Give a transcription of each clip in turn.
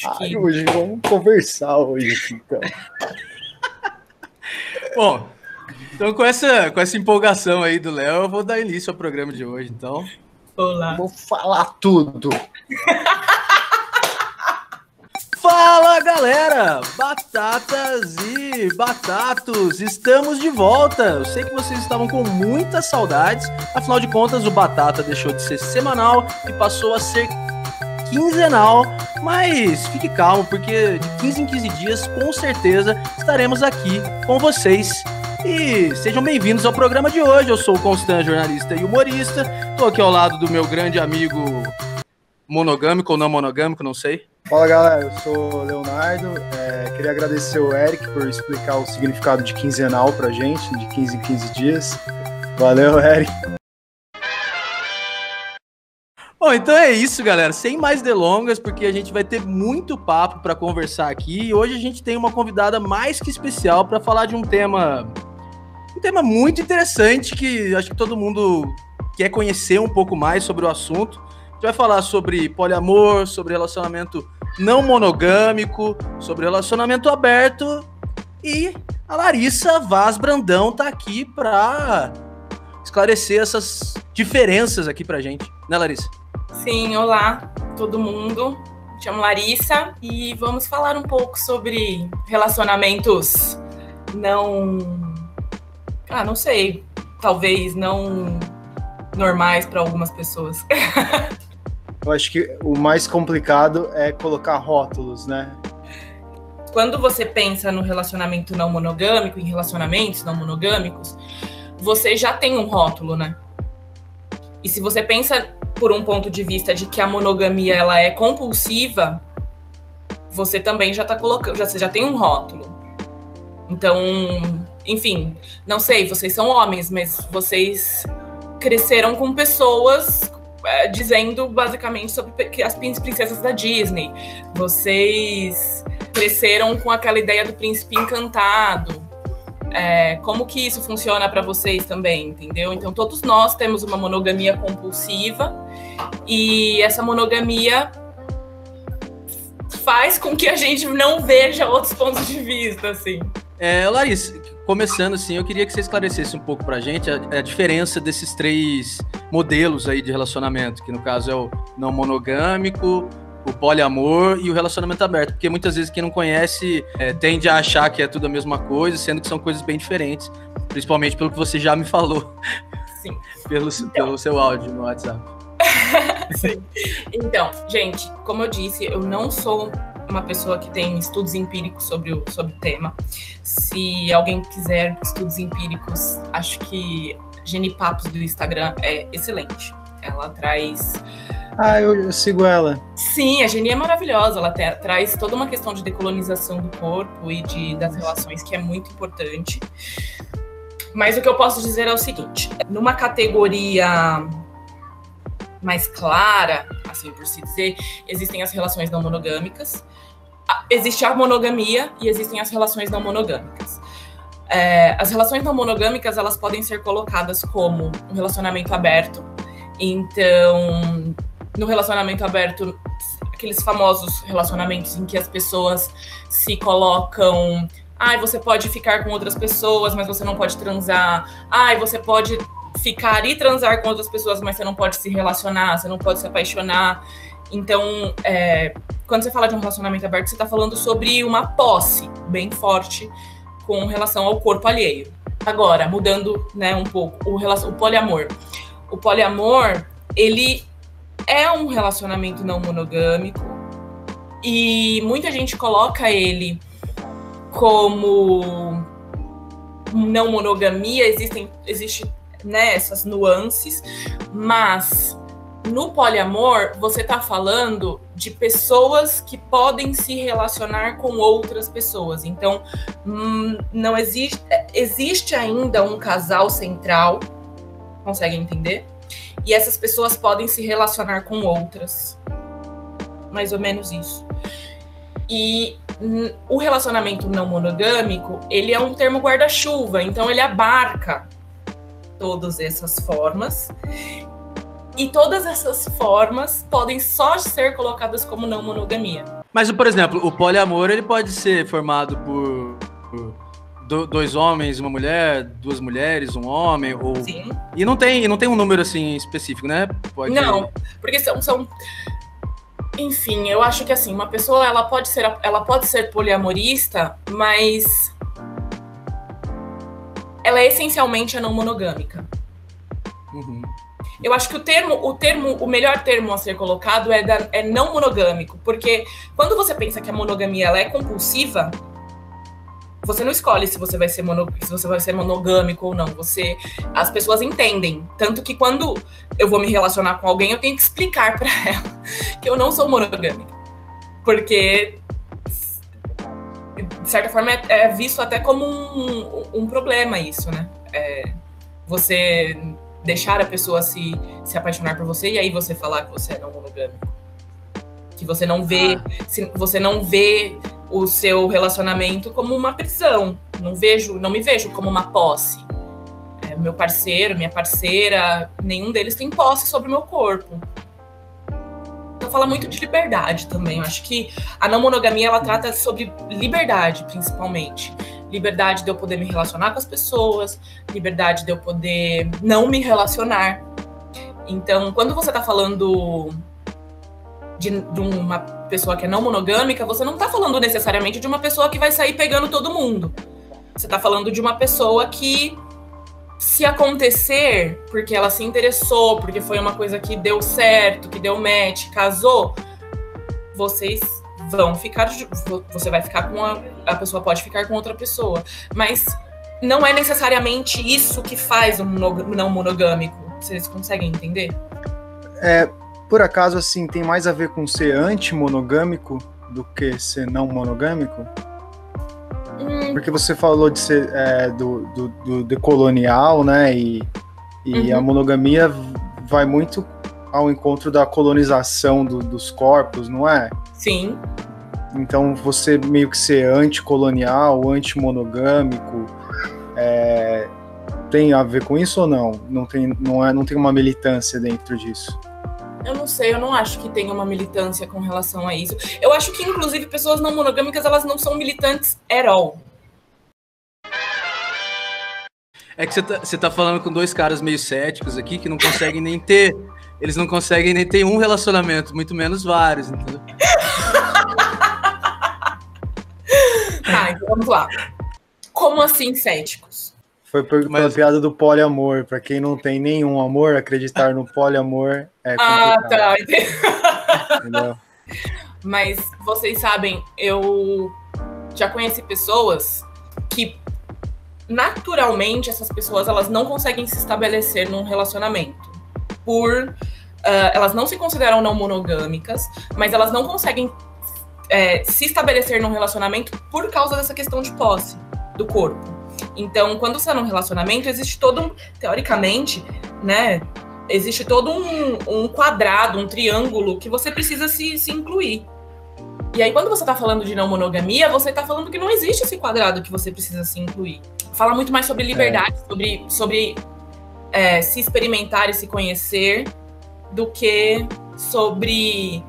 Ai, hoje vamos conversar hoje aqui, então. Bom, então com essa empolgação aí do Léo, eu vou dar início ao programa de hoje, então. Olá. Vou falar tudo. Fala, galera! Batatas e batatos, estamos de volta! Eu sei que vocês estavam com muitas saudades, afinal de contas o Batata deixou de ser semanal e passou a ser quinzenal, mas fique calmo, porque de 15 em 15 dias, com certeza, estaremos aqui com vocês. E sejam bem-vindos ao programa de hoje. Eu sou o Constant, jornalista e humorista. Estou aqui ao lado do meu grande amigo monogâmico ou não monogâmico, não sei. Fala, galera, eu sou o Leonardo. Queria agradecer o Eric por explicar o significado de quinzenal pra gente, de 15 em 15 dias. Valeu, Eric. Bom, então é isso, galera. Sem mais delongas, porque a gente vai ter muito papo para conversar aqui. E hoje a gente tem uma convidada mais que especial para falar de um tema muito interessante que acho que todo mundo quer conhecer um pouco mais sobre o assunto. A gente vai falar sobre poliamor, sobre relacionamento não monogâmico, sobre relacionamento aberto. E a Larissa Vaz Brandão tá aqui para esclarecer essas diferenças aqui pra gente, né, Larissa? Sim, olá todo mundo, me chamo Larissa e vamos falar um pouco sobre relacionamentos não sei, talvez não normais para algumas pessoas. Eu acho que o mais complicado é colocar rótulos, né? Quando você pensa no relacionamento não monogâmico, em relacionamentos não monogâmicos, você já tem um rótulo, né? E se você pensa por um ponto de vista de que a monogamia ela é compulsiva, você também já está colocando, você já tem um rótulo. Então, enfim, não sei, vocês são homens, mas vocês cresceram com pessoas dizendo basicamente sobre as princesas da Disney. Vocês cresceram com aquela ideia do príncipe encantado. Como que isso funciona para vocês também, entendeu? Então, todos nós temos uma monogamia compulsiva e essa monogamia faz com que a gente não veja outros pontos de vista, assim. Larissa, começando assim, eu queria que você esclarecesse um pouco pra gente a diferença desses três modelos aí de relacionamento, que no caso é o não monogâmico, o poliamor e o relacionamento aberto, porque muitas vezes quem não conhece tende a achar que é tudo a mesma coisa, sendo que são coisas bem diferentes, principalmente pelo que você já me falou. Sim. pelo seu áudio no WhatsApp. Sim. Então, gente, como eu disse, eu não sou uma pessoa que tem estudos empíricos sobre o tema. Se alguém quiser estudos empíricos, acho que Jenny Papos do Instagram é excelente. Ela traz... eu sigo ela. Sim, a Jenny é maravilhosa. Ela traz toda uma questão de decolonização do corpo e das relações, que é muito importante. Mas o que eu posso dizer é o seguinte. Numa categoria mais clara, assim por se dizer, existem as relações não monogâmicas. Existe a monogamia e existem as relações não monogâmicas. As relações não monogâmicas, elas podem ser colocadas como um relacionamento aberto. Então, no relacionamento aberto, aqueles famosos relacionamentos em que as pessoas se colocam... você pode ficar com outras pessoas, mas você não pode transar. Você pode ficar e transar com outras pessoas, mas você não pode se relacionar, você não pode se apaixonar. Então, quando você fala de um relacionamento aberto, você está falando sobre uma posse bem forte com relação ao corpo alheio. Agora, mudando, né, um pouco, o poliamor. O poliamor, ele é um relacionamento não monogâmico e muita gente coloca ele como não monogamia, existe, né, essas nuances, mas no poliamor você está falando de pessoas que podem se relacionar com outras pessoas. Então, não existe ainda um casal central, conseguem entender? E essas pessoas podem se relacionar com outras. Mais ou menos isso. E o relacionamento não monogâmico, ele é um termo guarda-chuva, então ele abarca todas essas formas. E todas essas formas podem só ser colocadas como não monogamia. Mas, por exemplo, o poliamor, ele pode ser formado por 2 homens, uma mulher, 2 mulheres, um homem, ou... Sim. E não tem um número, assim, específico, né? Não, porque são... Enfim, eu acho que, assim, uma pessoa, ela pode ser poliamorista, mas ela é essencialmente não monogâmica. Uhum. Eu acho que o melhor termo a ser colocado é não monogâmico, porque quando você pensa que a monogamia ela é compulsiva, você não escolhe se você vai ser monogâmico ou não. As pessoas entendem. Tanto que quando eu vou me relacionar com alguém, eu tenho que explicar pra ela que eu não sou monogâmica. Porque, de certa forma, é visto até como um problema isso, né? Você deixar a pessoa se apaixonar por você e aí você falar que você é não monogâmico. Que você não vê... Você não vê o seu relacionamento como uma prisão. Não me vejo como uma posse. Meu parceiro, minha parceira, nenhum deles tem posse sobre o meu corpo. Então fala muito de liberdade também. Eu acho que a não monogamia, ela trata sobre liberdade, principalmente. Liberdade de eu poder me relacionar com as pessoas, liberdade de eu poder não me relacionar. Então, quando você tá falando de uma pessoa que é não monogâmica, você não tá falando necessariamente de uma pessoa que vai sair pegando todo mundo. Você tá falando de uma pessoa que, se acontecer, porque ela se interessou, porque foi uma coisa que deu certo, que deu match, casou, vocês vão ficar... Você vai ficar com a pessoa pode ficar com outra pessoa. Mas não é necessariamente isso que faz um não monogâmico. Vocês conseguem entender? Por acaso, assim, tem mais a ver com ser anti-monogâmico do que ser não monogâmico? Porque você falou de ser do decolonial, né? E a monogamia vai muito ao encontro da colonização dos corpos, não é? Sim. Então, você meio que ser anticolonial, anti-monogâmico, tem a ver com isso ou não? Não tem uma militância dentro disso? Eu não sei, eu não acho que tenha uma militância com relação a isso. Eu acho que, inclusive, pessoas não monogâmicas, elas não são militantes at all. É que você tá falando com 2 caras meio céticos aqui, que não conseguem nem ter... Eles não conseguem nem ter um relacionamento, muito menos vários, entendeu? Tá, então vamos lá. Como assim céticos? Foi pela piada do poliamor. Pra quem não tem nenhum amor, acreditar no poliamor é complicado. Tá. Entendeu? Mas vocês sabem, eu já conheci pessoas que, naturalmente, essas pessoas elas não conseguem se estabelecer num relacionamento. Elas não se consideram não monogâmicas, mas elas não conseguem se estabelecer num relacionamento por causa dessa questão de posse do corpo. Então, quando você está num relacionamento, existe teoricamente, né, existe todo um quadrado, um triângulo que você precisa se incluir. E aí, quando você está falando de não monogamia, você está falando que não existe esse quadrado que você precisa se incluir. Fala muito mais sobre liberdade, sobre se experimentar e se conhecer, do que sobre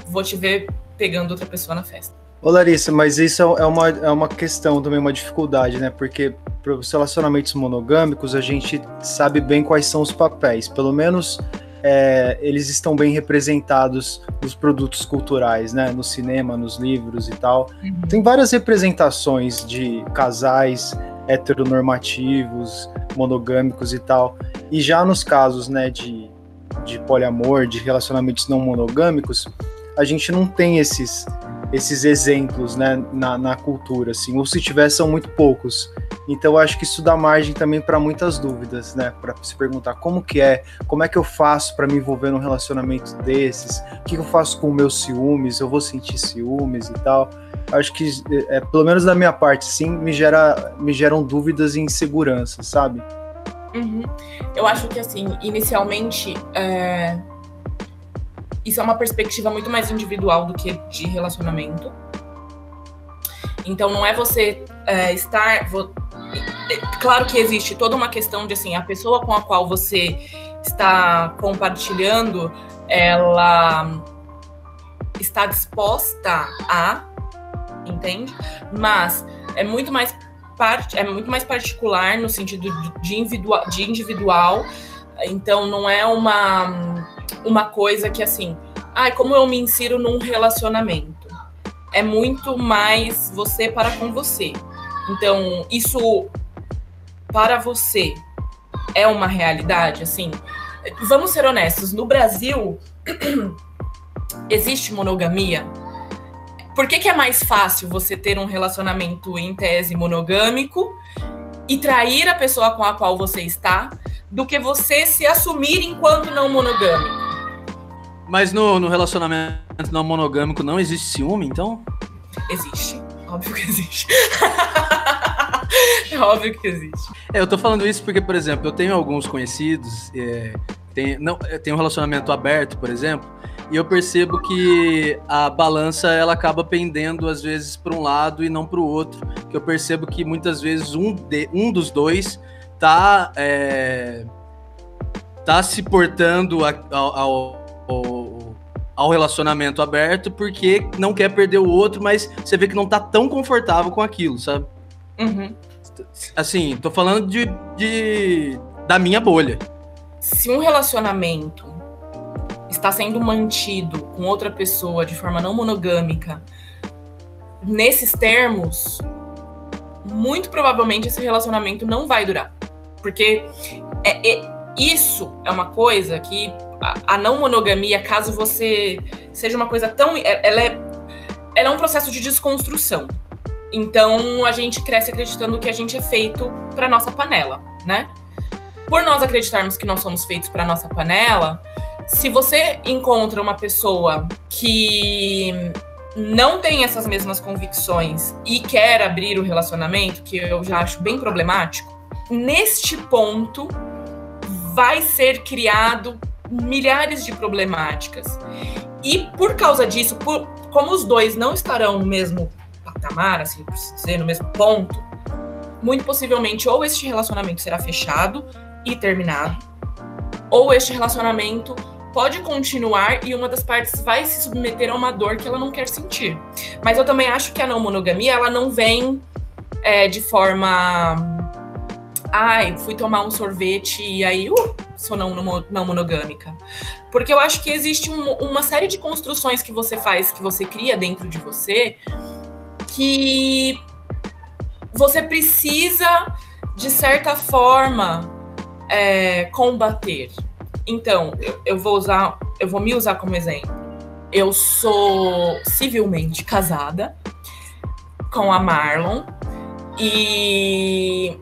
vou te ver pegando outra pessoa na festa. Ô Larissa, mas isso é uma questão também, uma dificuldade, né? Porque para os relacionamentos monogâmicos a gente sabe bem quais são os papéis, pelo menos eles estão bem representados nos produtos culturais, né? No cinema, nos livros e tal. Uhum. Tem várias representações de casais heteronormativos, monogâmicos e tal. E já nos casos, né, de poliamor, de relacionamentos não monogâmicos, a gente não tem esses exemplos, né, na cultura, assim, ou se tiver, são muito poucos. Então, acho que isso dá margem também para muitas dúvidas, né, para se perguntar como é que eu faço para me envolver num relacionamento desses, o que eu faço com meus ciúmes, eu vou sentir ciúmes e tal. Acho que, pelo menos da minha parte, sim, me geram dúvidas e inseguranças, sabe? Uhum. Eu acho que, assim, inicialmente, isso é uma perspectiva muito mais individual do que de relacionamento. Então, não é você Claro que existe toda uma questão de, assim, a pessoa com a qual você está compartilhando, ela está disposta a, entende? Mas é muito mais particular no sentido de individual. Então não é uma coisa que assim, como eu me insiro num relacionamento. É muito mais você para com você. Então, isso para você é uma realidade, assim. Vamos ser honestos, no Brasil existe monogamia? Por que é mais fácil você ter um relacionamento em tese monogâmico e trair a pessoa com a qual você está do que você se assumir enquanto não monogâmico? Mas no relacionamento não monogâmico não existe ciúme, então? Existe. Óbvio que existe. É óbvio que existe. Eu tô falando isso porque, por exemplo, eu tenho alguns conhecidos, tem um relacionamento aberto, por exemplo, e eu percebo que a balança ela acaba pendendo às vezes para um lado e não para o outro. Que eu percebo que muitas vezes um dos dois tá se portando ao relacionamento aberto porque não quer perder o outro, mas você vê que não tá tão confortável com aquilo, sabe? Uhum. Assim, tô falando da minha bolha. Se um relacionamento está sendo mantido com outra pessoa de forma não monogâmica, nesses termos, muito provavelmente esse relacionamento não vai durar. Porque isso é uma coisa que a não monogamia, caso você seja uma coisa tão... Ela é um processo de desconstrução. Então, a gente cresce acreditando que a gente é feito para nossa panela, né? Por nós acreditarmos que nós somos feitos para nossa panela, se você encontra uma pessoa que não tem essas mesmas convicções e quer abrir o relacionamento, que eu já acho bem problemático, neste ponto vai ser criado milhares de problemáticas. E por causa disso, como os dois não estarão no mesmo patamar, assim, por dizer, no mesmo ponto, muito possivelmente ou este relacionamento será fechado e terminado, ou este relacionamento pode continuar e uma das partes vai se submeter a uma dor que ela não quer sentir. Mas eu também acho que a não monogamia, ela não vem de forma... fui tomar um sorvete e aí sou não monogâmica. Porque eu acho que existe uma série de construções que você faz, que você cria dentro de você, que você precisa, de certa forma, combater. Então, eu vou me usar como exemplo. Eu sou civilmente casada com a Marlon e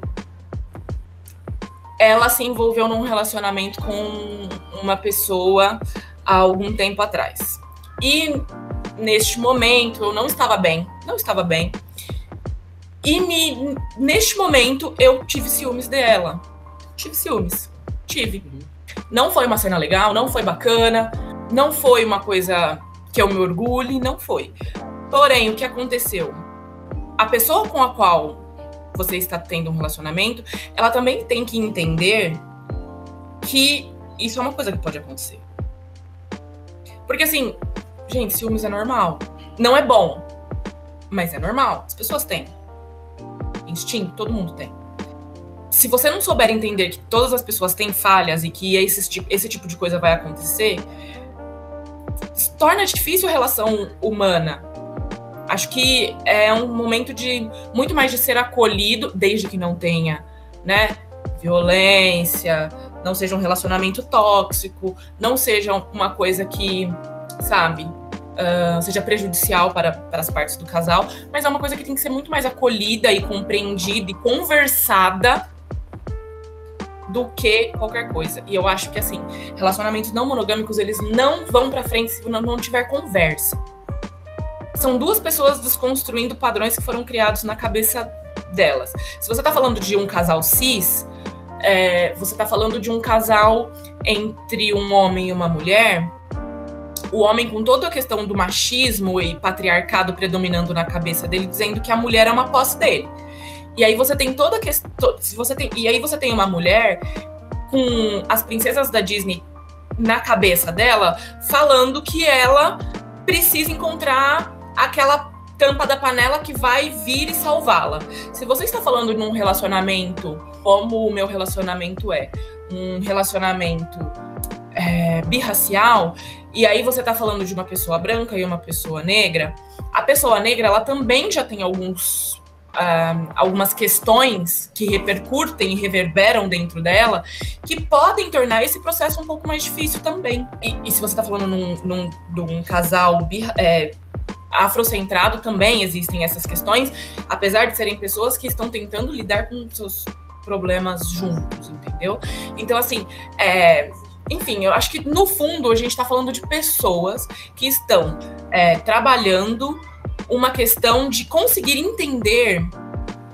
ela se envolveu num relacionamento com uma pessoa há algum tempo atrás. E neste momento eu não estava bem. E neste momento eu tive ciúmes dela. Tive. Não foi uma cena legal, não foi bacana, não foi uma coisa que eu me orgulhe, não foi. Porém, o que aconteceu? A pessoa com a qual você está tendo um relacionamento, ela também tem que entender que isso é uma coisa que pode acontecer. Porque assim, gente, ciúmes é normal. Não é bom, mas é normal. As pessoas têm. Instinto, todo mundo tem. Se você não souber entender que todas as pessoas têm falhas e que esse tipo de coisa vai acontecer, torna difícil a relação humana. Acho que é um momento de muito mais de ser acolhido, desde que não tenha, né, violência, não seja um relacionamento tóxico, não seja uma coisa que, sabe, seja prejudicial para as partes do casal, mas é uma coisa que tem que ser muito mais acolhida e compreendida e conversada do que qualquer coisa. E eu acho que, assim, relacionamentos não monogâmicos, eles não vão pra frente se não tiver conversa. São duas pessoas desconstruindo padrões que foram criados na cabeça delas. Se você tá falando de um casal cis, você tá falando de um casal entre um homem e uma mulher, o homem com toda a questão do machismo e patriarcado predominando na cabeça dele, dizendo que a mulher é uma posse dele. E aí você tem toda a questão. E aí você tem uma mulher com as princesas da Disney na cabeça dela, falando que ela precisa encontrar aquela tampa da panela que vai vir e salvá-la. Se você está falando num relacionamento, como o meu relacionamento é, um relacionamento birracial, e aí você está falando de uma pessoa branca e uma pessoa negra, a pessoa negra, ela também já tem algumas questões que repercutem e reverberam dentro dela, que podem tornar esse processo um pouco mais difícil também. E se você está falando de um casal afrocentrado, também existem essas questões, apesar de serem pessoas que estão tentando lidar com seus problemas juntos, entendeu? Então, assim, enfim, eu acho que no fundo a gente está falando de pessoas que estão trabalhando uma questão de conseguir entender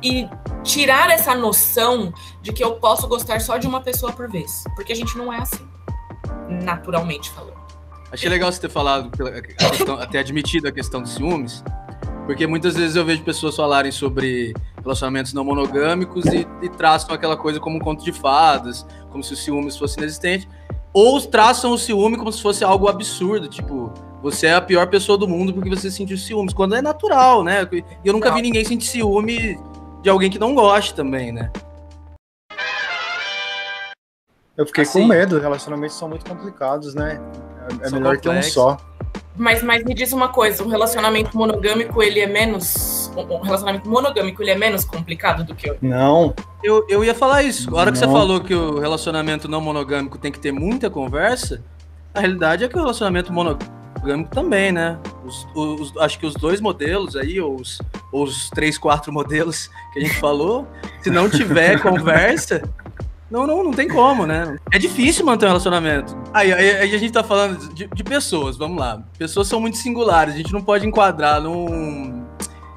e tirar essa noção de que eu posso gostar só de uma pessoa por vez, porque a gente não é assim, naturalmente falando. Achei legal você ter falado, até admitido a questão dos ciúmes, porque muitas vezes eu vejo pessoas falarem sobre relacionamentos não monogâmicos e traçam aquela coisa como um conto de fadas, como se o ciúmes fosse inexistente, ou traçam o ciúme como se fosse algo absurdo, tipo, você é a pior pessoa do mundo porque você sentiu ciúmes, quando é natural, né? E eu nunca vi ninguém sentir ciúme de alguém que não goste também, né? Eu fiquei com medo, relacionamentos são muito complicados, né? É melhor ter um só. Mas me diz uma coisa, um relacionamento monogâmico, ele é menos complicado do que outro? Não. Eu ia falar isso. A hora que você falou que o relacionamento não monogâmico tem que ter muita conversa, a realidade é que o relacionamento monogâmico também, né? Acho que os 2 modelos aí, ou os 3, 4 modelos que a gente falou, se não tiver conversa, não tem como, né? É difícil manter um relacionamento. Aí a gente tá falando de pessoas, vamos lá. Pessoas são muito singulares, a gente não pode enquadrar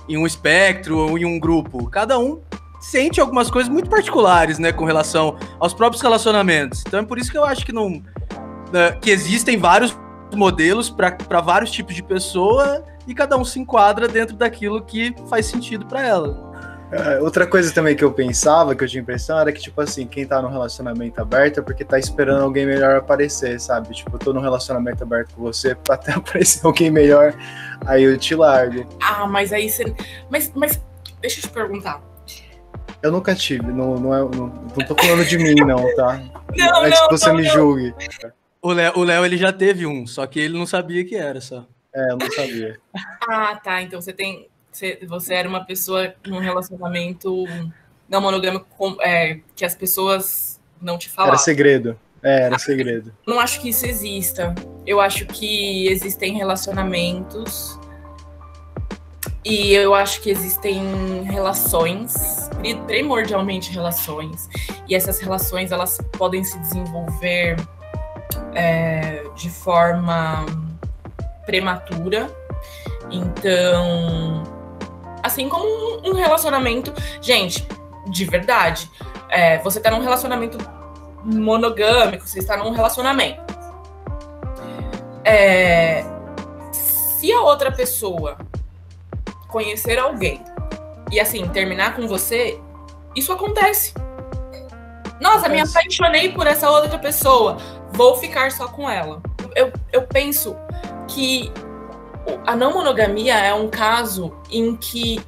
em um espectro ou em um grupo. Cada um sente algumas coisas muito particulares, né, com relação aos próprios relacionamentos. Então é por isso que eu acho que existem vários modelos para vários tipos de pessoa e cada um se enquadra dentro daquilo que faz sentido para ela. Outra coisa também que eu pensava, que eu tinha impressão, era que, tipo assim, quem tá num relacionamento aberto é porque tá esperando alguém melhor aparecer, sabe? Tipo, eu tô num relacionamento aberto com você, pra até aparecer alguém melhor, aí eu te largo. Mas aí você... Mas deixa eu te perguntar. Eu nunca tive, não tô falando de mim, não, tá? Não é que você me julgue. O Léo, ele já teve um, só que ele não sabia que era, só. Eu não sabia. Tá, então você era uma pessoa num relacionamento não monogâmico que as pessoas não te falavam. Era segredo. Era segredo. Não acho que isso exista. Eu acho que existem relacionamentos e eu acho que existem relações, primordialmente relações, e essas relações elas podem se desenvolver de forma prematura. Então, assim como um relacionamento... Gente, de verdade, você tá num relacionamento monogâmico, você está num relacionamento. Se a outra pessoa conhecer alguém e, assim, terminar com você, isso acontece. Nossa, me apaixonei por essa outra pessoa, vou ficar só com ela. Eu penso que a não monogamia é um caso em que,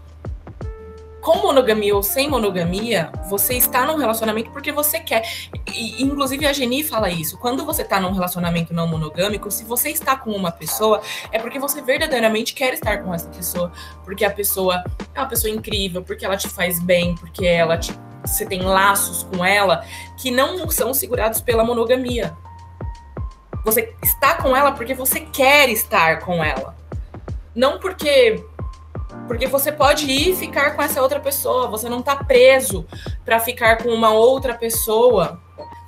com monogamia ou sem monogamia, você está num relacionamento porque você quer. E, inclusive, a Geni fala isso. Quando você está num relacionamento não monogâmico, se você está com uma pessoa, é porque você verdadeiramente quer estar com essa pessoa. Porque a pessoa é uma pessoa incrível, porque ela te faz bem, porque você tem laços com ela que não são segurados pela monogamia. Você está com ela porque você quer estar com ela. Não porque você pode ir ficar com essa outra pessoa. Você não está preso para ficar com uma outra pessoa.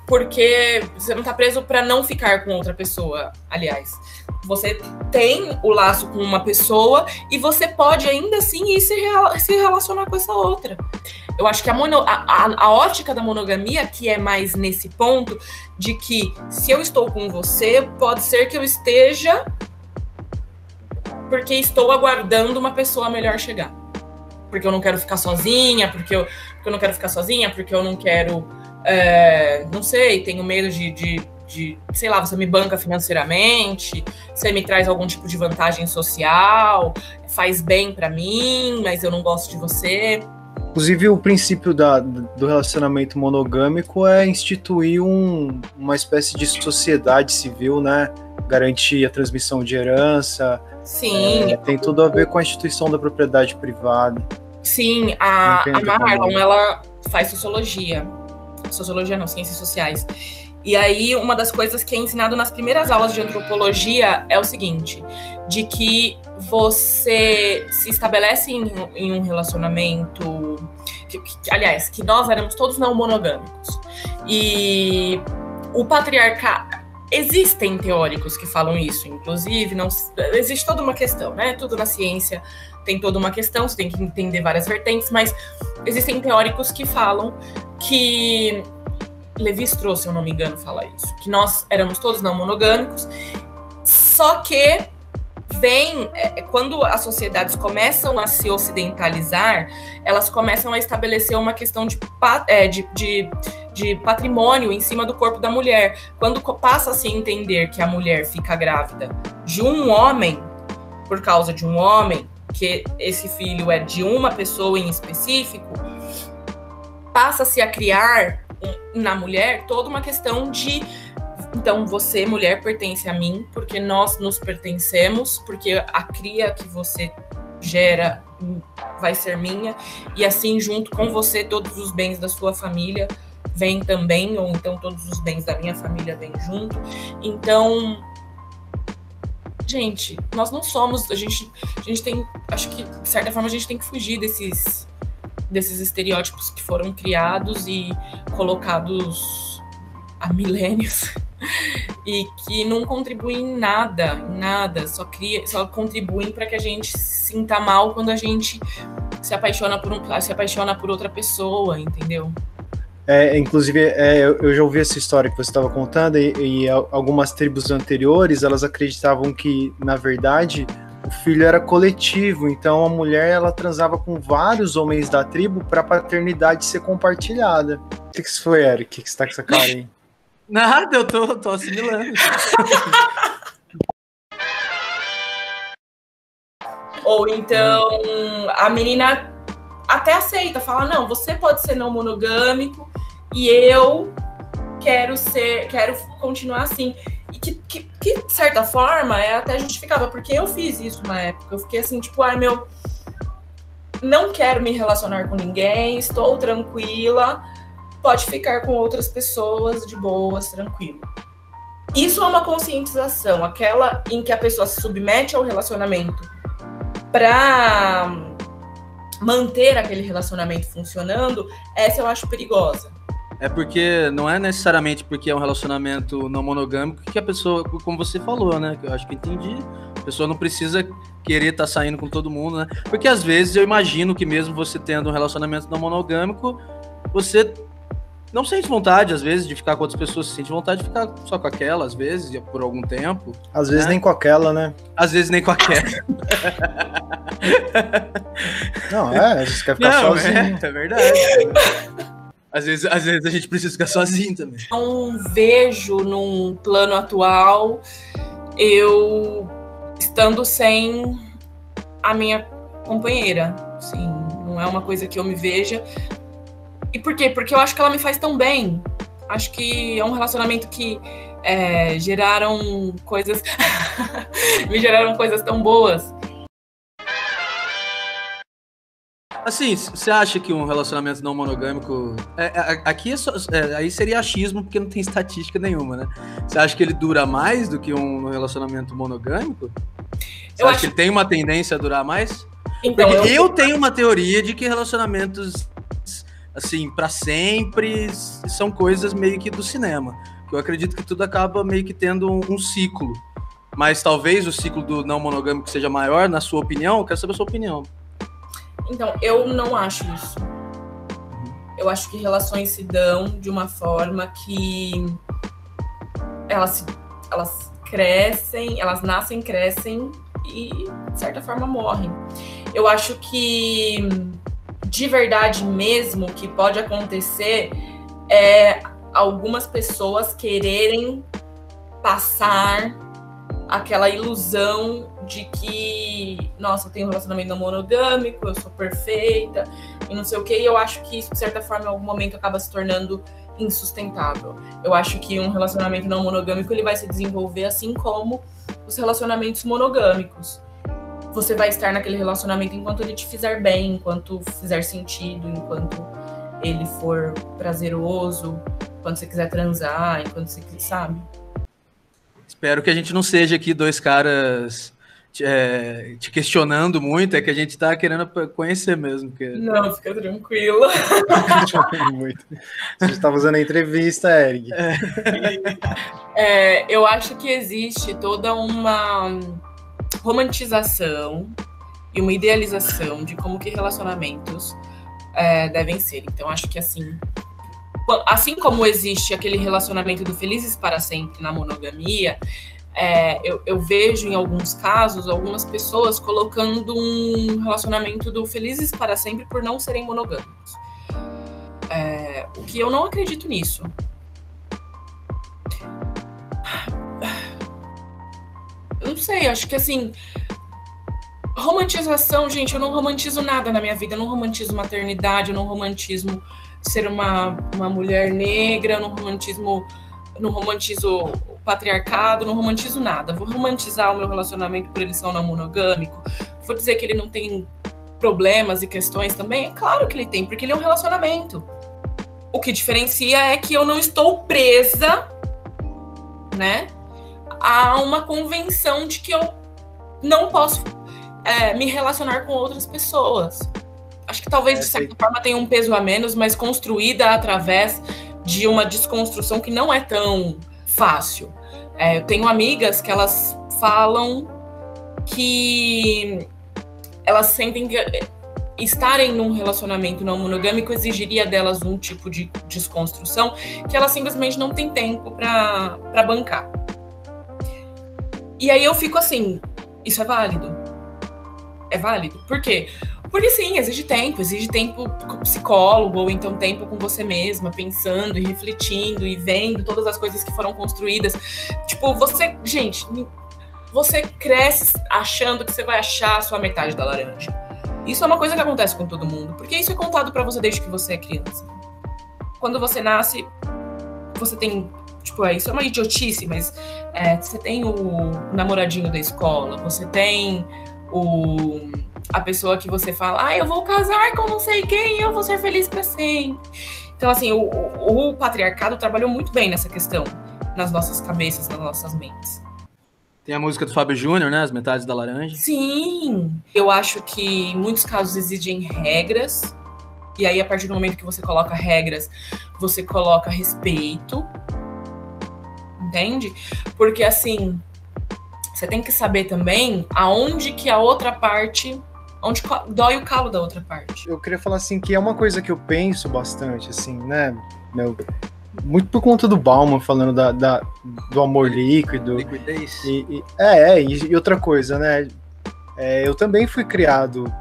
Porque você não está preso para não ficar com outra pessoa, aliás. Você tem o laço com uma pessoa e você pode ainda assim ir se relacionar com essa outra. Eu acho que a ótica da monogamia, que é mais nesse ponto de que se eu estou com você, pode ser que eu esteja porque estou aguardando uma pessoa melhor chegar. Porque eu não quero ficar sozinha, porque eu não quero ficar sozinha, porque eu não quero, não sei, tenho medo de sei lá, você me banca financeiramente, você me traz algum tipo de vantagem social, faz bem pra mim, mas eu não gosto de você. Inclusive, o princípio do relacionamento monogâmico é instituir uma espécie de sociedade civil, né? Garantir a transmissão de herança. Sim. Tem tudo a ver com a instituição da propriedade privada. Sim, a Marlon, ela faz sociologia. Sociologia não, ciências sociais. E aí, uma das coisas que é ensinado nas primeiras aulas de antropologia é o seguinte, de que você se estabelece em um relacionamento, aliás, que nós éramos todos não monogâmicos. E o patriarcado, existem teóricos que falam isso, inclusive, não existe toda uma questão, né? Tudo na ciência tem toda uma questão, você tem que entender várias vertentes, mas existem teóricos que falam que Lévi-Strauss, se eu não me engano, fala isso, que nós éramos todos não monogâmicos, só que quando as sociedades começam a se ocidentalizar, elas começam a estabelecer uma questão de patrimônio em cima do corpo da mulher. Quando passa a se entender que a mulher fica grávida de um homem, por causa de um homem, que esse filho é de uma pessoa em específico, passa-se a criar na mulher toda uma questão de, então você, mulher, pertence a mim, porque nós nos pertencemos, porque a cria que você gera vai ser minha, e assim, junto com você, todos os bens da sua família vêm também, ou então todos os bens da minha família vêm junto. Então, gente, nós não somos, a gente tem, acho que, de certa forma, a gente tem que fugir desses estereótipos que foram criados e colocados há milênios e que não contribuem em nada, só contribuem para que a gente se sinta mal quando a gente se apaixona por outra pessoa, entendeu? Inclusive, eu já ouvi essa história que você estava contando e algumas tribos anteriores, elas acreditavam que, na verdade, o filho era coletivo, então a mulher ela transava com vários homens da tribo para a paternidade ser compartilhada. O que isso foi, Eric? O que você tá com essa cara aí? Nada, eu tô assimilando. Ou então a menina até aceita, fala, não, você pode ser não monogâmico e eu quero continuar assim. E que de certa forma, é até justificável, porque eu fiz isso na época. Eu fiquei assim, tipo, não quero me relacionar com ninguém, estou tranquila, pode ficar com outras pessoas de boas, tranquilo. Isso é uma conscientização, aquela em que a pessoa se submete ao relacionamento para manter aquele relacionamento funcionando, essa eu acho perigosa. É porque não é necessariamente porque é um relacionamento não monogâmico que a pessoa, como você falou, né? Que eu acho que entendi. A pessoa não precisa querer estar saindo com todo mundo, né? Porque às vezes eu imagino que mesmo você tendo um relacionamento não monogâmico, você não sente vontade, às vezes, de ficar com outras pessoas. Você sente vontade de ficar só com aquela, às vezes, por algum tempo. Às vezes nem com aquela, né? Às vezes nem com aquela. Não, às vezes quer ficar sozinho. É verdade. Às vezes a gente precisa ficar sozinho também. Não vejo num plano atual eu estando sem a minha companheira. Assim, não é uma coisa que eu me veja. E por quê? Porque eu acho que ela me faz tão bem. Acho que é um relacionamento que geraram coisas... me geraram coisas tão boas. Assim, você acha que um relacionamento não monogâmico... Aqui aí seria achismo, porque não tem estatística nenhuma, né? Você acha que ele dura mais do que um relacionamento monogâmico? Você acha que ele tem uma tendência a durar mais? Então, eu tenho uma teoria de que relacionamentos, assim, pra sempre, são coisas meio que do cinema. Eu acredito que tudo acaba meio que tendo um ciclo. Mas talvez o ciclo do não monogâmico seja maior, na sua opinião? Eu quero saber a sua opinião. Então, eu não acho isso. Eu acho que relações se dão de uma forma que elas crescem, elas nascem, crescem e, de certa forma, morrem. Eu acho que, de verdade mesmo, o que pode acontecer é algumas pessoas quererem passar aquela ilusão de que, nossa, eu tenho um relacionamento não monogâmico, eu sou perfeita, e não sei o quê, e eu acho que isso, de certa forma, em algum momento acaba se tornando insustentável. Eu acho que um relacionamento não monogâmico, ele vai se desenvolver assim como os relacionamentos monogâmicos. Você vai estar naquele relacionamento enquanto ele te fizer bem, enquanto fizer sentido, enquanto ele for prazeroso, enquanto você quiser transar, enquanto você quiser, sabe? Espero que a gente não seja aqui dois caras te questionando muito, é que a gente tá querendo conhecer mesmo. Porque... Não, fica tranquilo. Muito. Você estava usando a entrevista, Eric. Eu acho que existe toda uma romantização e uma idealização de como que relacionamentos devem ser. Então, acho que assim como existe aquele relacionamento do felizes para sempre na monogamia, eu vejo em alguns casos algumas pessoas colocando um relacionamento do felizes para sempre por não serem monogâmicos. O que eu não acredito nisso. Eu não sei, acho que romantização, gente, eu não romantizo nada na minha vida, eu não romantizo maternidade, eu não romantizo ser uma mulher negra, eu não romantizo o patriarcado, não romantizo nada. Vou romantizar o meu relacionamento por ele ser não monogâmico? Vou dizer que ele não tem problemas e questões também? É claro que ele tem, porque ele é um relacionamento. O que diferencia é que eu não estou presa, né, a uma convenção de que eu não posso me relacionar com outras pessoas. Acho que talvez, de certa forma, tenha um peso a menos, mas construída através de uma desconstrução que não é tão fácil. Eu tenho amigas que elas falam que elas sentem que estarem num relacionamento não monogâmico exigiria delas um tipo de desconstrução que elas simplesmente não têm tempo para bancar. E aí eu fico assim, isso é válido? É válido? Por quê? Porque sim, exige tempo com psicólogo, ou então tempo com você mesma, pensando e refletindo e vendo todas as coisas que foram construídas. Tipo, você cresce achando que você vai achar a sua metade da laranja. Isso é uma coisa que acontece com todo mundo, porque isso é contado pra você desde que você é criança. Quando você nasce, você tem... Tipo, isso é uma idiotice, mas você tem o namoradinho da escola, você tem a pessoa que você fala, eu vou casar com não sei quem, eu vou ser feliz pra sempre. Então, assim, o patriarcado trabalhou muito bem nessa questão, nas nossas cabeças, nas nossas mentes. Tem a música do Fábio Júnior, né? As Metades da Laranja. Sim! Eu acho que em muitos casos exigem regras, e aí, a partir do momento que você coloca regras, você coloca respeito, entende? Porque, assim, você tem que saber também aonde que a outra parte... onde dói o calo da outra parte. Eu queria falar, assim, que é uma coisa que eu penso bastante, assim, né? Muito por conta do Bauman, falando do amor líquido. Liquidez. E outra coisa, né? Eu também fui criado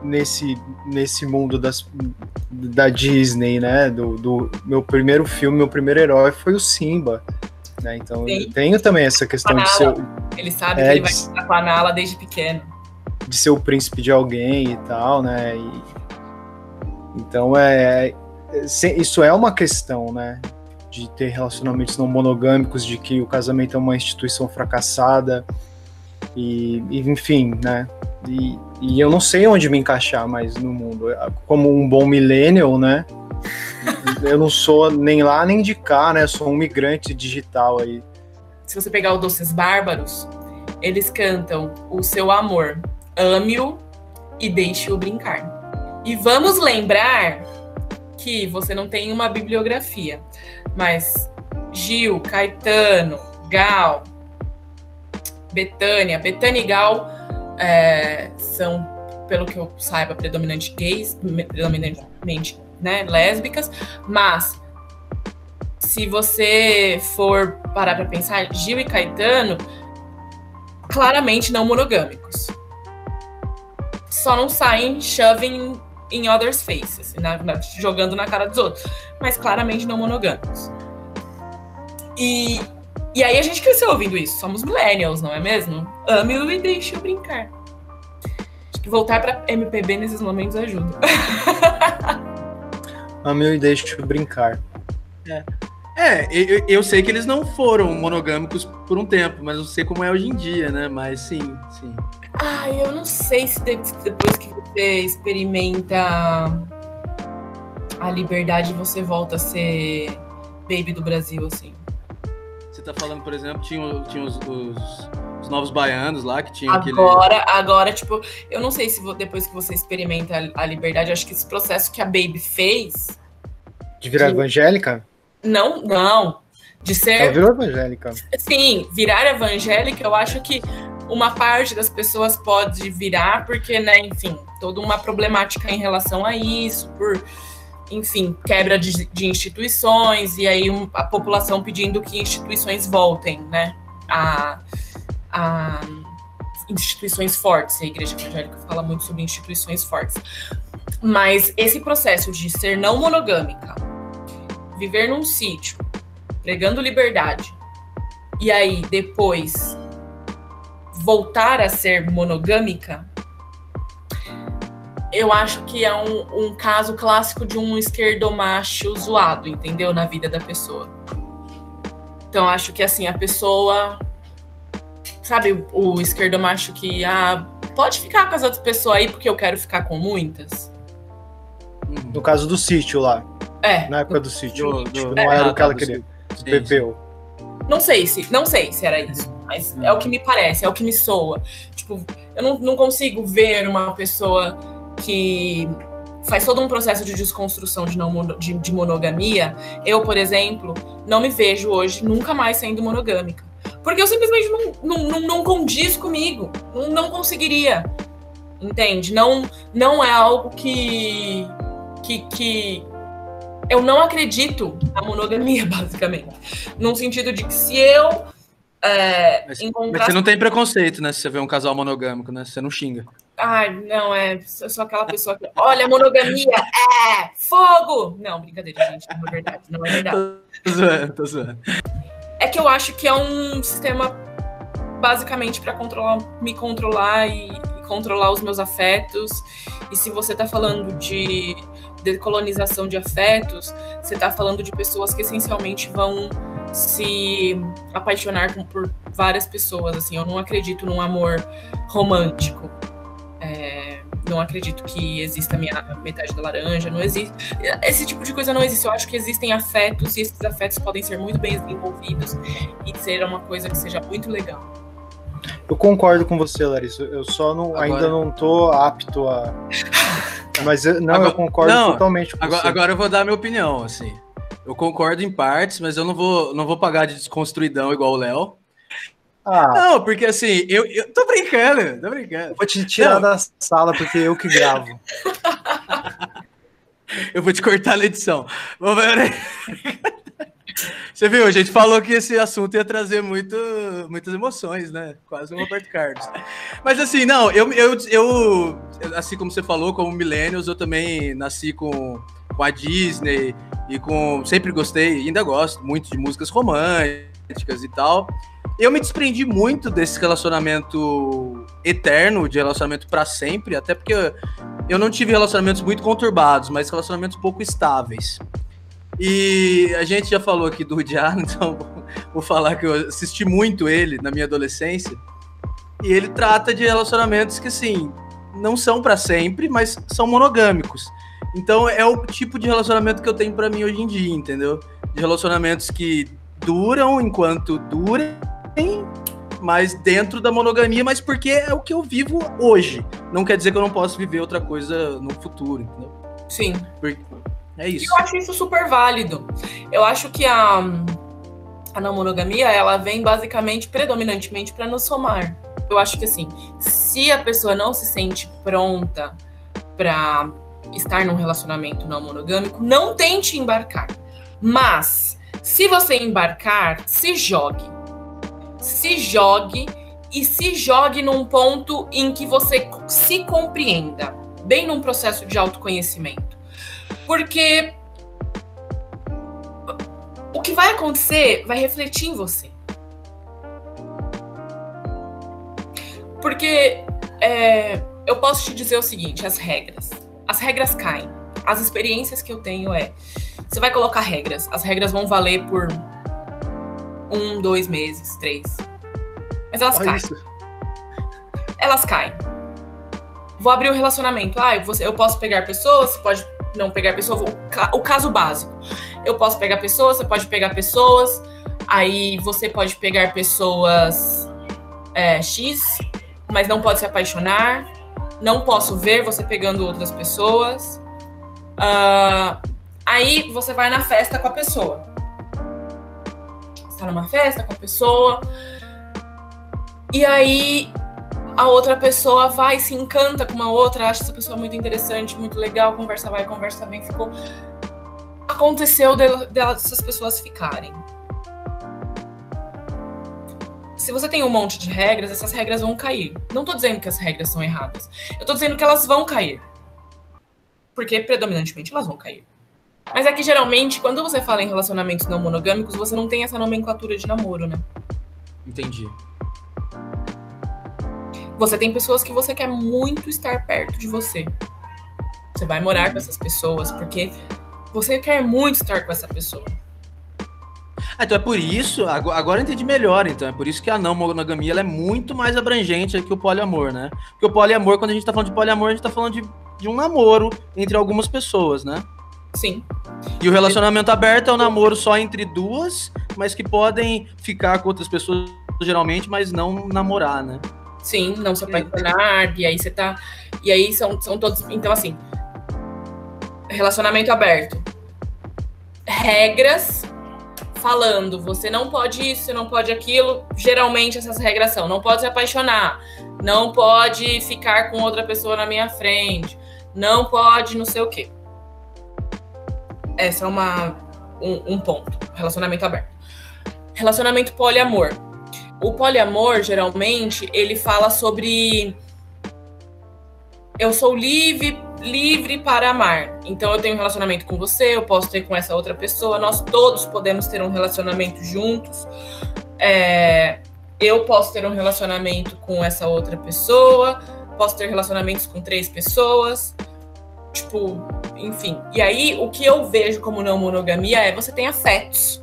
nesse mundo da Disney, né? Do meu primeiro filme, meu primeiro herói foi o Simba. Né? Então, eu tenho também essa questão de ser... Ele sabe que ele vai estar com a Nala desde pequeno. De ser o príncipe de alguém e tal, né? Então, isso é uma questão, né? De ter relacionamentos não monogâmicos, de que o casamento é uma instituição fracassada, e enfim, né? E eu não sei onde me encaixar mais no mundo. Como um bom millennial, né? Eu não sou nem lá nem de cá, né? Eu sou um migrante digital aí. Se você pegar o Doces Bárbaros, eles cantam o seu amor, ame-o e deixe-o brincar. E vamos lembrar que você não tem uma bibliografia, mas Gil, Caetano, Gal, Bethânia e Gal são, pelo que eu saiba, predominantemente gays, predominantemente, né, lésbicas, mas se você for parar para pensar, Gil e Caetano claramente não monogâmicos. Só não saem shoving in others' faces, jogando na cara dos outros, mas claramente não monogâmicos. E E aí a gente cresceu ouvindo isso. Somos millennials, não é mesmo? Ame-o e deixe-o brincar. Acho que voltar pra MPB nesses momentos ajuda. Ame-o e deixe-o brincar. Eu sei que eles não foram monogâmicos por um tempo, mas não sei como é hoje em dia, né? Mas sim. Eu não sei se depois que você experimenta a liberdade, você volta a ser baby do Brasil, assim. Você tá falando, por exemplo, tinha os Novos Baianos lá, que tinha Agora, tipo, eu não sei se depois que você experimenta a liberdade, acho que esse processo que a Baby fez... De virar evangélica? Não. De ser... Ela virou evangélica. Sim, virar evangélica, eu acho que uma parte das pessoas pode virar, porque, né, enfim, toda uma problemática em relação a isso, por... enfim, quebra de instituições, e aí a população pedindo que instituições voltem, né, a instituições fortes. A Igreja Evangélica fala muito sobre instituições fortes. Mas esse processo de ser não monogâmica, viver num sítio, pregando liberdade, e aí depois voltar a ser monogâmica, eu acho que é um caso clássico de um esquerdomacho zoado, entendeu? Na vida da pessoa. Então, acho que, assim, a pessoa... Sabe o esquerdomacho que... pode ficar com as outras pessoas aí porque eu quero ficar com muitas? No caso do sítio lá. Na época do sítio. Não era o que ela queria. Bebeu. Não sei se era isso. Mas é o que me parece, é o que me soa. Tipo, eu não consigo ver uma pessoa... que faz todo um processo de desconstrução de monogamia. Eu, por exemplo, não me vejo hoje nunca mais sendo monogâmica. Porque eu simplesmente não condiz comigo. Não conseguiria. Entende? Não é algo que eu não acredito na monogamia, basicamente. Num sentido de que se eu encontrar... Mas você não tem preconceito, né? Se você vê um casal monogâmico, né? Você não xinga. Não, eu sou aquela pessoa que... Olha, monogamia, fogo! Não, brincadeira, gente, não é verdade, não é verdade. Tô zoando. É que eu acho que é um sistema basicamente para me controlar e controlar os meus afetos. E se você tá falando de decolonização de afetos, você tá falando de pessoas que essencialmente vão se apaixonar por várias pessoas, assim. Eu não acredito num amor romântico. Não acredito que exista a metade da laranja, não existe. Esse tipo de coisa não existe. Eu acho que existem afetos, e esses afetos podem ser muito bem desenvolvidos e ser uma coisa que seja muito legal. Eu concordo com você, Larissa. Eu só ainda não tô apto a... Mas eu concordo totalmente com você. Agora eu vou dar a minha opinião, assim. Eu concordo em partes, mas eu não vou pagar de desconstruidão igual o Léo. Não, porque assim, eu tô brincando. Eu vou te tirar da sala porque eu que gravo. Eu vou te cortar na edição. Você viu, a gente falou que esse assunto ia trazer muitas emoções, né? Quase um Roberto Carlos. Mas assim, não, eu assim como você falou, como millennials, eu também nasci com a Disney e sempre gostei, e ainda gosto muito de músicas românticas e tal. Eu me desprendi muito desse relacionamento eterno, de relacionamento para sempre, até porque eu não tive relacionamentos muito conturbados, mas relacionamentos pouco estáveis. E a gente já falou aqui do Woody Allen, então vou falar que eu assisti muito ele na minha adolescência, e ele trata de relacionamentos que, assim, não são para sempre, mas são monogâmicos. Então é o tipo de relacionamento que eu tenho para mim hoje em dia, entendeu? De relacionamentos que duram enquanto durem, mas dentro da monogamia, mas porque é o que eu vivo hoje. Não quer dizer que eu não posso viver outra coisa no futuro, entendeu? Sim. É isso. Eu acho isso super válido. Eu acho que a não monogamia, ela vem basicamente, predominantemente, para nos somar. Eu acho que, assim, se a pessoa não se sente pronta para estar num relacionamento não monogâmico, não tente embarcar. Mas, se você embarcar, se jogue. Se jogue e se jogue num ponto em que você se compreenda, bem num processo de autoconhecimento. Porque o que vai acontecer vai refletir em você. Porque eu posso te dizer o seguinte, as regras caem. As experiências que eu tenho você vai colocar regras, as regras vão valer por 1, 2 meses, 3. Mas elas caem. Isso. Elas caem. Vou abrir o relacionamento. Eu posso pegar pessoas, você pode não pegar pessoas. O caso básico. Eu posso pegar pessoas, você pode pegar pessoas. Aí você pode pegar pessoas X, mas não pode se apaixonar. Não posso ver você pegando outras pessoas. Aí você vai na festa com a pessoa. Você tá numa festa com a pessoa. E aí a outra pessoa vai, se encanta com uma outra, acha essa pessoa muito interessante, muito legal, conversa vai, conversa vem, ficou. Aconteceu dessas pessoas ficarem. Se você tem um monte de regras, essas regras vão cair. Não tô dizendo que as regras são erradas. Eu tô dizendo que elas vão cair. Porque, predominantemente, elas vão cair. Mas é que, geralmente, quando você fala em relacionamentos não monogâmicos, você não tem essa nomenclatura de namoro, né? Entendi. Você tem pessoas que você quer muito estar perto de você. Você vai morar com essas pessoas porque você quer muito estar com essa pessoa. Então é por isso, agora eu entendi melhor, então. É por isso que a não monogamia ela é muito mais abrangente que o poliamor, né? Porque o poliamor, quando a gente tá falando de poliamor, a gente tá falando de um namoro entre algumas pessoas, né? Sim. E o relacionamento aberto é um namoro só entre duas, mas que podem ficar com outras pessoas geralmente, mas não namorar, né? Sim, não se apaixonar, e aí você tá... E aí são todos... Então, assim, relacionamento aberto. Regras falando, você não pode isso, você não pode aquilo. Geralmente essas regras são, não pode se apaixonar, não pode ficar com outra pessoa na minha frente, não pode não sei o quê. Essa é um ponto. Relacionamento aberto. Relacionamento poliamor. O poliamor, geralmente, ele fala sobre eu sou livre para amar. Então, eu tenho um relacionamento com você, eu posso ter com essa outra pessoa, nós todos podemos ter um relacionamento juntos. Eu posso ter um relacionamento com essa outra pessoa, posso ter relacionamentos com 3 pessoas, tipo, enfim. E aí, o que eu vejo como não monogamia você tem afetos.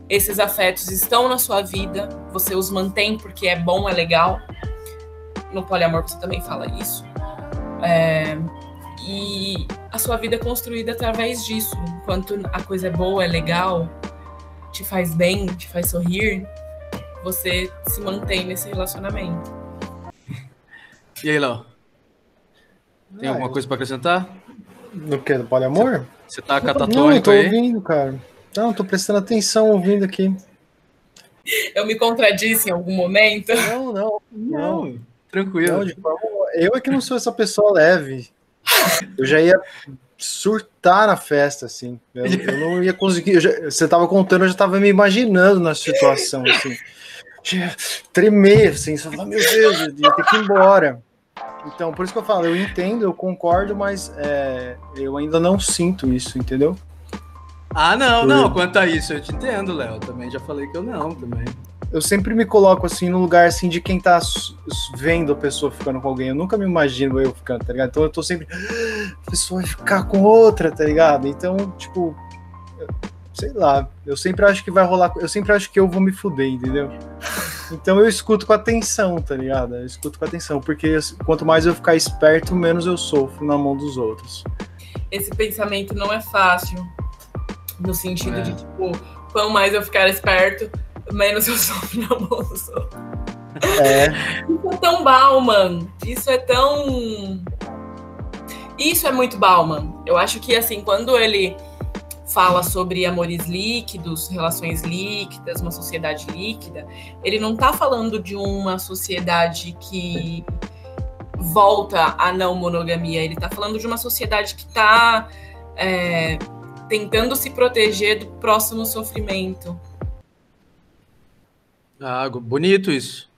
Esses afetos estão na sua vida, você os mantém porque é bom, é legal. No poliamor você também fala isso. E a sua vida é construída através disso. Enquanto a coisa é boa, é legal, te faz bem, te faz sorrir, você se mantém nesse relacionamento. E aí, Léo? Tem alguma coisa para acrescentar? No que? Do poliamor? Você tá catatônico aí? Não, eu tô aí? ouvindo, cara. Não, tô prestando atenção ouvindo aqui. Eu me contradisse em algum momento? Não. Tranquilo. Eu é que não sou essa pessoa leve. Eu já ia surtar na festa, assim. Eu não ia conseguir. Você tava contando, eu já tava me imaginando na situação, assim. Tremer, assim. Só falar, meu Deus, eu ia ter que ir embora. Então, por isso que eu falo, eu entendo, eu concordo, mas eu ainda não sinto isso, entendeu? Não, quanto a isso, eu te entendo, Léo. Também já falei que eu não, também. Eu sempre me coloco, assim, no lugar, assim, de quem tá vendo a pessoa ficando com alguém. Eu nunca me imagino eu ficando, tá ligado? Então eu tô sempre... A pessoa vai ficar com outra, tá ligado? Então, tipo... Sei lá. Eu sempre acho que vai rolar... Eu sempre acho que eu vou me fuder, entendeu? Então eu escuto com atenção, tá ligado? Eu escuto com atenção, porque quanto mais eu ficar esperto, menos eu sofro na mão dos outros. Esse pensamento não é fácil. No sentido de, tipo, quanto mais eu ficar esperto, menos eu sofro na mão dos outros. Isso é tão Bauman. Isso é muito Bauman. Eu acho que, assim, quando ele fala sobre amores líquidos, relações líquidas, uma sociedade líquida, ele não tá falando de uma sociedade que volta à não monogamia. Ele tá falando de uma sociedade que tá... tentando se proteger do próximo sofrimento. Bonito isso.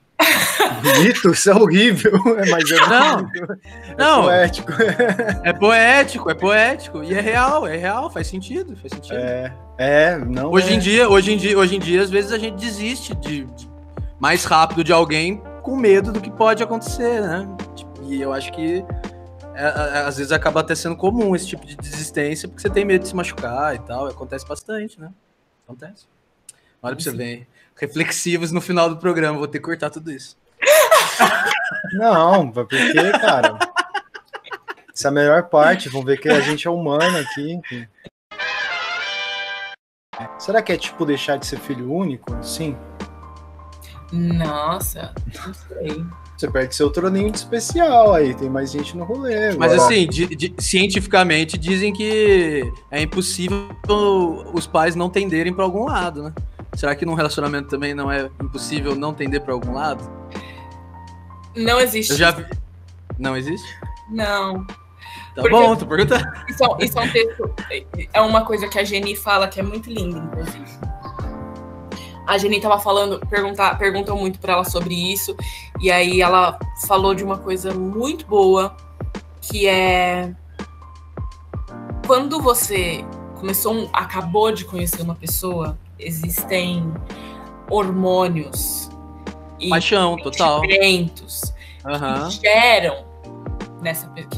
Bonito? Isso é horrível. Mas não. Poético. É poético. E é real, faz sentido. Não. Hoje em dia, às vezes a gente desiste de mais rápido de alguém com medo do que pode acontecer, né? E eu acho que às vezes acaba até sendo comum esse tipo de desistência, porque você tem medo de se machucar e tal. Acontece bastante, né? Acontece. Olha pra você ver, reflexivos no final do programa, vou ter que cortar tudo isso. Não, porque, cara, essa é a melhor parte. Vamos ver que a gente é humano aqui. Será que é tipo deixar de ser filho único? Sim. Nossa, não sei. Você perde seu troninho de especial aí, tem mais gente no rolê. Mas assim, cientificamente dizem que é impossível os pais não tenderem para algum lado, né? Será que num relacionamento também não é impossível não tender para algum lado? Não existe. Eu já vi. Não existe? Não. Tá bom, tô perguntando. Isso é um texto. É uma coisa que a Geni fala que é muito linda, inclusive. A Geni tava falando, perguntou muito pra ela sobre isso, e aí ela falou de uma coisa muito boa, que é quando você acabou de conhecer uma pessoa, existem hormônios e paixão total, sentimentos que geram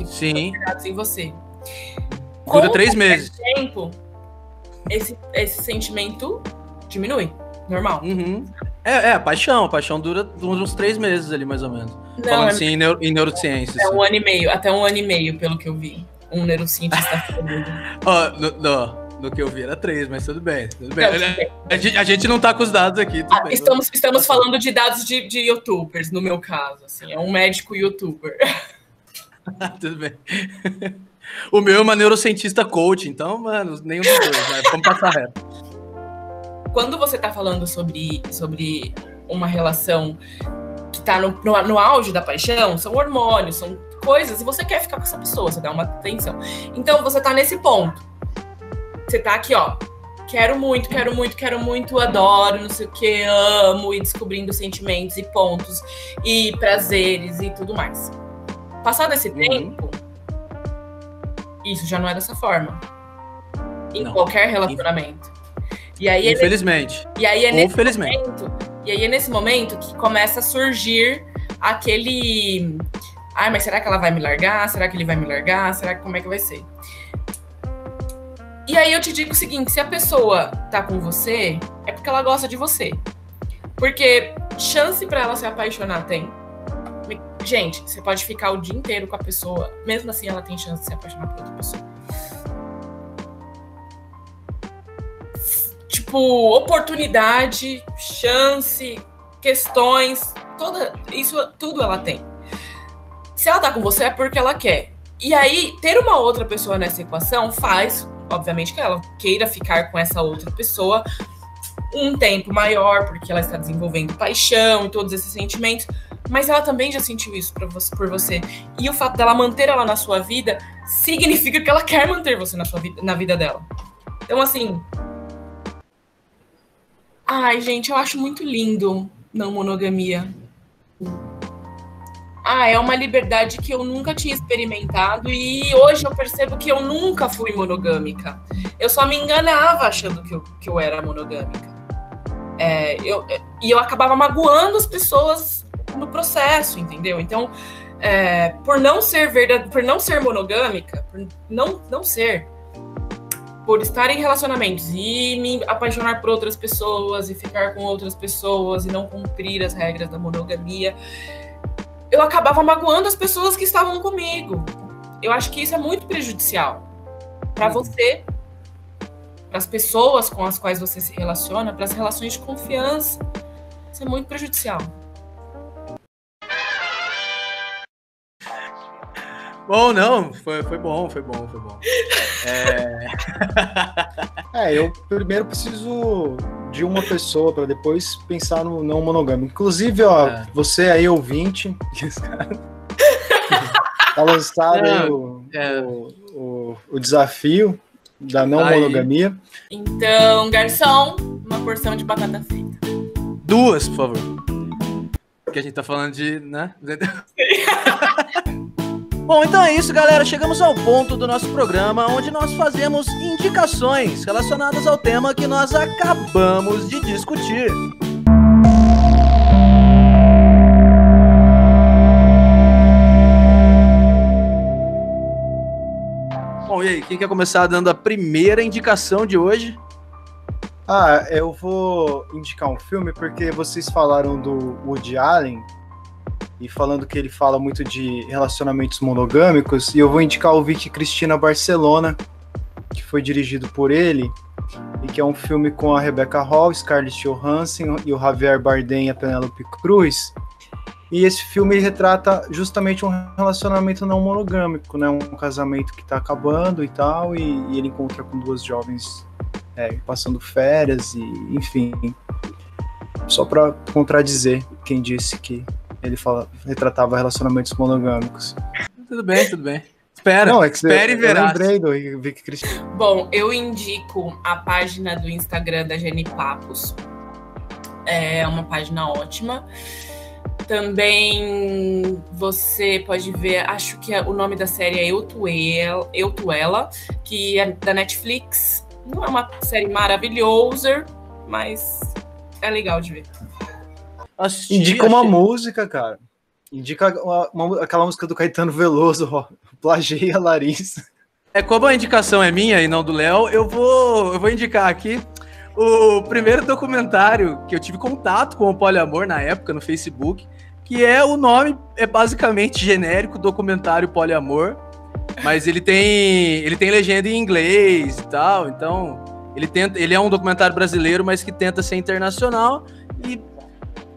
sim, em você. Dura 3 meses. Com o tempo, esse sentimento diminui. Normal. Uhum. A paixão dura uns 3 meses ali, mais ou menos. Não, falando assim em neurociências. É 1 ano e meio, até 1 ano e meio, pelo que eu vi. Um neurocientista no que eu vi era 3, mas tudo bem. Tudo bem. A gente não tá com os dados aqui. Bem, estamos falando de dados de youtubers, no meu caso. Assim, é um médico youtuber. Tudo bem. O meu é uma neurocientista coach, então, mano, nenhum dos dois, né? Vamos passar reto. Quando você tá falando sobre uma relação que tá no auge da paixão, são hormônios, são coisas, e você quer ficar com essa pessoa, você dá uma atenção. Então, você tá nesse ponto. Você tá aqui, ó, quero muito, adoro, não sei o que, amo, e descobrindo sentimentos e pontos, e prazeres e tudo mais. Passado esse tempo, isso já não é dessa forma. Em qualquer relacionamento. E aí infelizmente. E aí é nesse momento que começa a surgir aquele... Ai, mas será que ela vai me largar? Será que ele vai me largar? Como é que vai ser? E aí eu te digo o seguinte, se a pessoa tá com você, é porque ela gosta de você. Porque chance pra ela se apaixonar tem. Gente, você pode ficar o dia inteiro com a pessoa, mesmo assim ela tem chance de se apaixonar por outra pessoa. Tipo, oportunidade, chance, questões, tudo ela tem. Se ela tá com você é porque ela quer. E aí, ter uma outra pessoa nessa equação faz, obviamente, que ela queira ficar com essa outra pessoa um tempo maior, porque ela está desenvolvendo paixão e todos esses sentimentos, mas ela também já sentiu isso por você. E o fato dela manter ela na sua vida significa que ela quer manter você na vida dela. Então, assim... Ai, gente, eu acho muito lindo não monogamia. É uma liberdade que eu nunca tinha experimentado e hoje eu percebo que eu nunca fui monogâmica. Eu só me enganava achando que eu era monogâmica. Eu acabava magoando as pessoas no processo, entendeu? Então, por não ser monogâmica, por estar em relacionamentos e me apaixonar por outras pessoas e ficar com outras pessoas e não cumprir as regras da monogamia, eu acabava magoando as pessoas que estavam comigo. Eu acho que isso é muito prejudicial para você, para as pessoas com as quais você se relaciona, para as relações de confiança. Isso é muito prejudicial. Bom, não, foi bom. Eu primeiro preciso de uma pessoa para depois pensar no não monogâmico. Inclusive, você aí, ouvinte, tá lançado aí o desafio da não monogamia. Então, garçom, uma porção de batata frita. 2, por favor. Porque a gente tá falando de, né? Bom, então é isso, galera. Chegamos ao ponto do nosso programa onde nós fazemos indicações relacionadas ao tema que nós acabamos de discutir. Bom, e aí, quem quer começar dando a primeira indicação de hoje? Eu vou indicar um filme porque vocês falaram do Woody Allen e falando que ele fala muito de relacionamentos monogâmicos, e eu vou indicar o Vicky Cristina Barcelona, que foi dirigido por ele, e que é um filme com a Rebecca Hall, Scarlett Johansson e o Javier Bardem e a Penélope Cruz. E esse filme retrata justamente um relacionamento não monogâmico, né? Um casamento que está acabando e tal, e ele encontra com duas jovens passando férias, e enfim. Só para contradizer quem disse que ele retratava relacionamentos monogâmicos. Tudo bem, tudo bem. Espera, não, espere e verás. Eu lembrei do Vicky Cristina. Bom, eu indico a página do Instagram da Jenny Papos. É uma página ótima. Também você pode ver, acho que o nome da série é Eu Tu Ela, que é da Netflix. Não é uma série maravilhosa, mas é legal de ver. Indica uma música, cara. Indica aquela música do Caetano Veloso, ó. Plageia a Larissa. Como a indicação é minha e não do Léo, eu vou indicar aqui o primeiro documentário que eu tive contato com o poliamor na época, no Facebook, que o nome é basicamente genérico, documentário poliamor, mas ele tem legenda em inglês e tal, então ele é um documentário brasileiro, mas que tenta ser internacional, e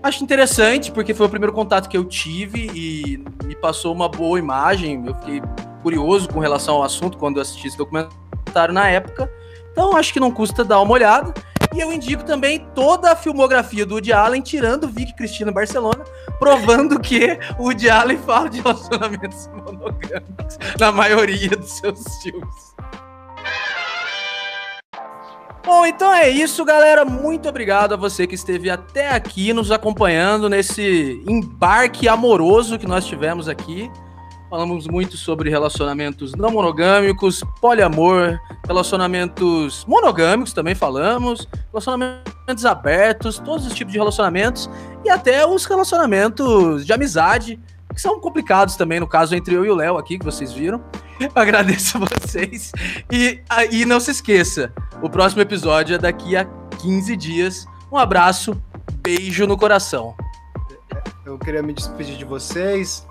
acho interessante, porque foi o primeiro contato que eu tive e me passou uma boa imagem. Eu fiquei curioso com relação ao assunto quando eu assisti esse documentário na época. Então acho que não custa dar uma olhada. E eu indico também toda a filmografia do Woody Allen, tirando Vicky Cristina Barcelona, provando que o Woody Allen fala de relacionamentos monogâmicos na maioria dos seus filmes. Bom, então é isso, galera. Muito obrigado a você que esteve até aqui nos acompanhando nesse embarque amoroso que nós tivemos aqui. Falamos muito sobre relacionamentos não monogâmicos, poliamor, relacionamentos monogâmicos também falamos, relacionamentos abertos, todos os tipos de relacionamentos e até os relacionamentos de amizade, que são complicados também, no caso entre eu e o Léo aqui, que vocês viram. Agradeço a vocês. E não se esqueça, o próximo episódio é daqui a 15 dias. Um abraço, beijo no coração. Eu queria me despedir de vocês,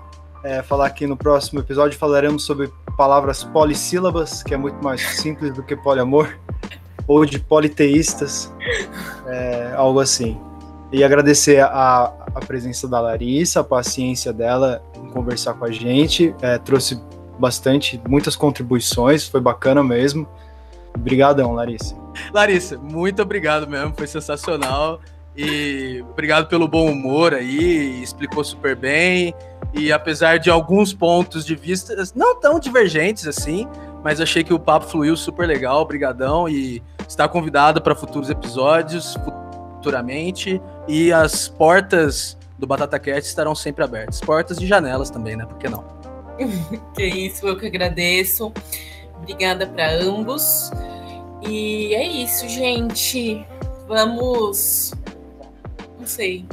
falar que no próximo episódio falaremos sobre palavras polissílabas, que é muito mais simples do que poliamor, ou de politeístas, algo assim. E agradecer a presença da Larissa, a paciência dela em conversar com a gente, trouxe muitas contribuições, foi bacana mesmo. Obrigadão, Larissa. Larissa, muito obrigado mesmo, foi sensacional. E obrigado pelo bom humor aí, explicou super bem. E apesar de alguns pontos de vista não tão divergentes assim, mas achei que o papo fluiu super legal, brigadão. E está convidado para futuros episódios, futuramente. E as portas do BatataCast estarão sempre abertas. Portas e janelas também, né? Por que não? Que isso, eu que agradeço. Obrigada para ambos. E é isso, gente. Vamos, não sei,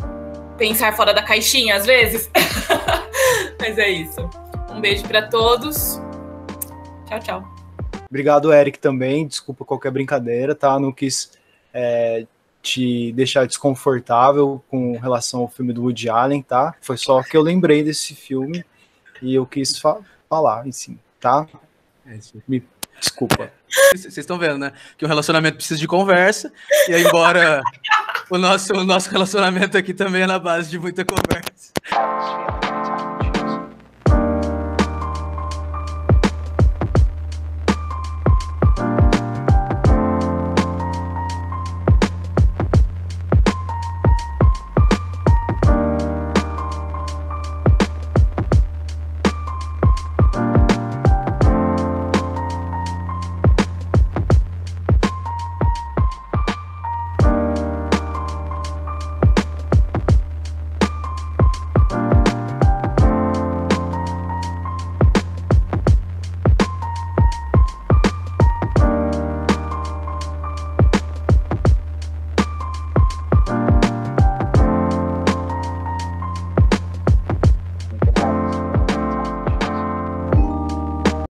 pensar fora da caixinha às vezes. Mas é isso. Um beijo para todos. Tchau, tchau. Obrigado, Eric, também. Desculpa qualquer brincadeira, tá? Não quis te deixar desconfortável com relação ao filme do Woody Allen, tá? Foi só que eu lembrei desse filme e eu quis falar, assim, tá? Me desculpa. Vocês estão vendo, né? Que o relacionamento precisa de conversa, e aí, embora o nosso relacionamento aqui também é na base de muita conversa.